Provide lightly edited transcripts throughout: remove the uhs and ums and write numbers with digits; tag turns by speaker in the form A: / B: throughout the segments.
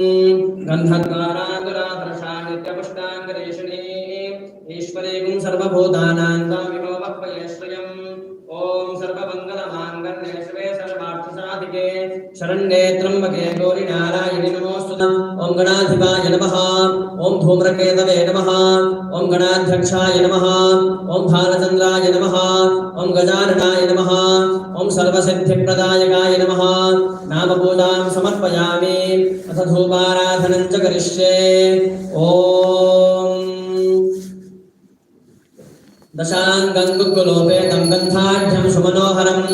A: गन्धद्वारान्तरादर्शानित्यपुष्टाङ्गरेषणे ईश्वरेगुं सर्वभूतानां तामिनो वक्पयेश्वयम् ॐ सर्वमङ्गलमाङ्गल्ये शिवे सर्वार्थसाधिके शरण्ये त्र्यम्बके गौरि नारायणि नमोऽस्तुते ॐ गणाधिपाय नमः ॐ धूम्रकेतवे नमः ॐ गणाध्यक्षाय नमः ॐ भालचन्द्राय नमः ॐ गजाननाय नमः ॐ सर्वसिद्धिप्रदायकाय नमः नामपूजां समर्पयामि अथ धूपाराधनं च करिष्ये ॐ दशाङ्गं गुग्गुलोपेतं गन्धाढ्यं सुमनोहरम्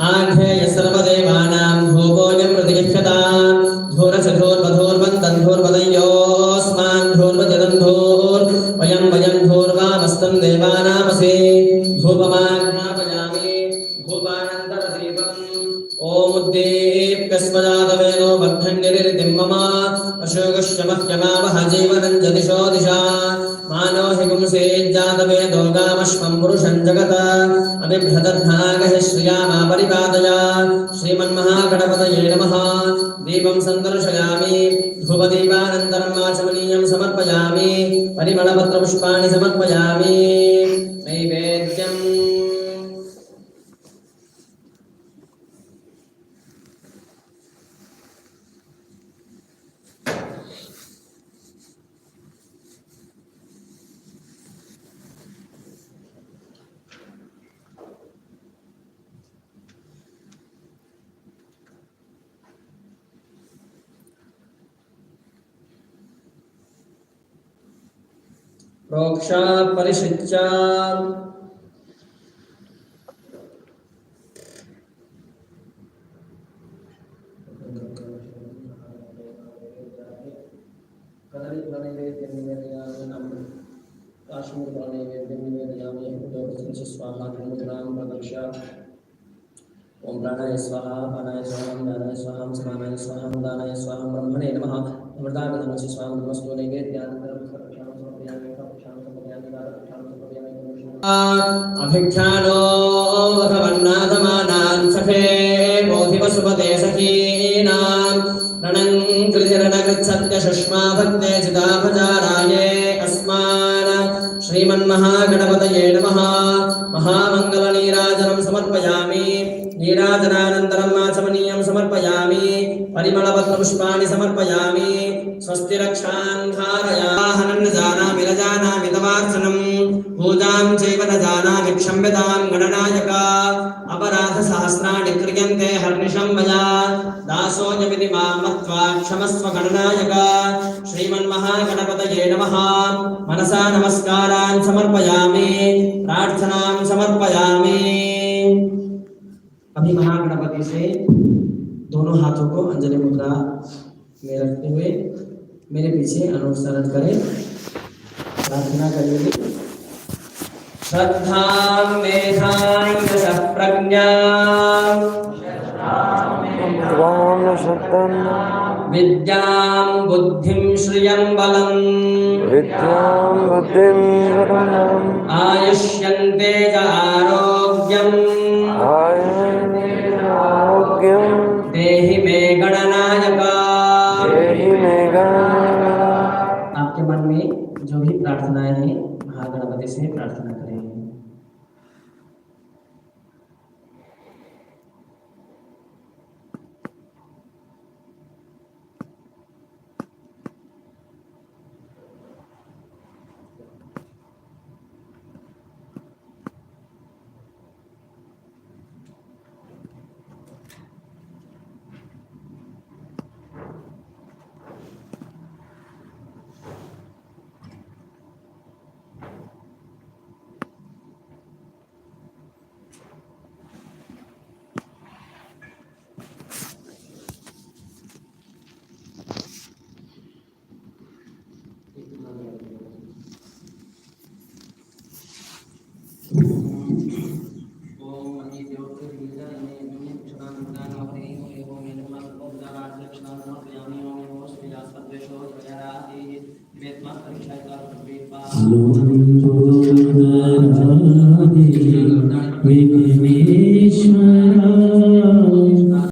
A: आघ्रेय सर्वदेवानां धूपोऽयं प्रतिगच्छताम् धूरसधूर्वधूर्वन्दं धूर्वदयोऽस्मान् धूर्वजदन्धूर् वयं धूर्वामस्तं देवानामसि धूपमाज्ञापयामि धूपानन्तरदीपम् ॐ उद्दीप्यस्वजातवेदो वर्धन्यरितिं मम अशोकश्चमह्यमावह जीवनं च दिशो दिशा मानो हि पुंसेज्जातवेदो गामश्वं पुरुषं जगत अबिभ्रदर्भागहि श्रियामा परिपादय श्रीमन्महागणपतये नमः दीपं सन्दर्शयामि धूपदीपानन्तरम् आचमनीयं समर्पयामि परिमलपत्रपुष्पाणि समर्पयामि नैवेद्यम् प्रोक्षा परिशिच्या ओम प्राणाय स्वाहा अपानाय स्वाहा दानाय स्वाहा समानाय स्वाहा दानाय स्वाहा ब्रह्मणे नमः अमृतागतमसि स्वाहा नमस्ते अभिख्यानो भगवन्नाथमानां सखे बोधिवसुपते सखीनां रणं कृतिरणकृत्सत्यशुष्मा भक्ते चिदाभजाराये अस्मान् श्रीमन्महागणपतये नमः महामङ्गलनीराजनं समर्पयामि नीराजनानन्तरम् आचमनीयं समर्पयामि परिमलपत्रपुष्पाणि समर्पयामि स्वस्ति रक्षान् धारयाहनं न जानामि तवार्चनं पूजां चैव न जानामि क्षम्यतां गणनायका अपराधसहस्राणि क्रियन्ते हर्निशं मया दासोऽयमिति मां मत्वा क्षमस्व गणनायका श्रीमन्महागणपतये नमः मनसा नमस्कारान् समर्पयामि प्रार्थनां समर्पयामि। अभी महागणपति से दोनों हाथों को अंजलि मुद्रा में रखते हुए मेरे पीछे अनुसरण करें, प्रार्थना करेंगे। श्रद्धा मेधाय यशः प्रज्ञा विद्यां बुद्धिं श्रियं बलं आयुष्यन्ते च आरोग्यम् देहि मे गणनायका। आपके मन में जो भी प्रार्थनाएं हैं महागणपति से प्रार्थना करें।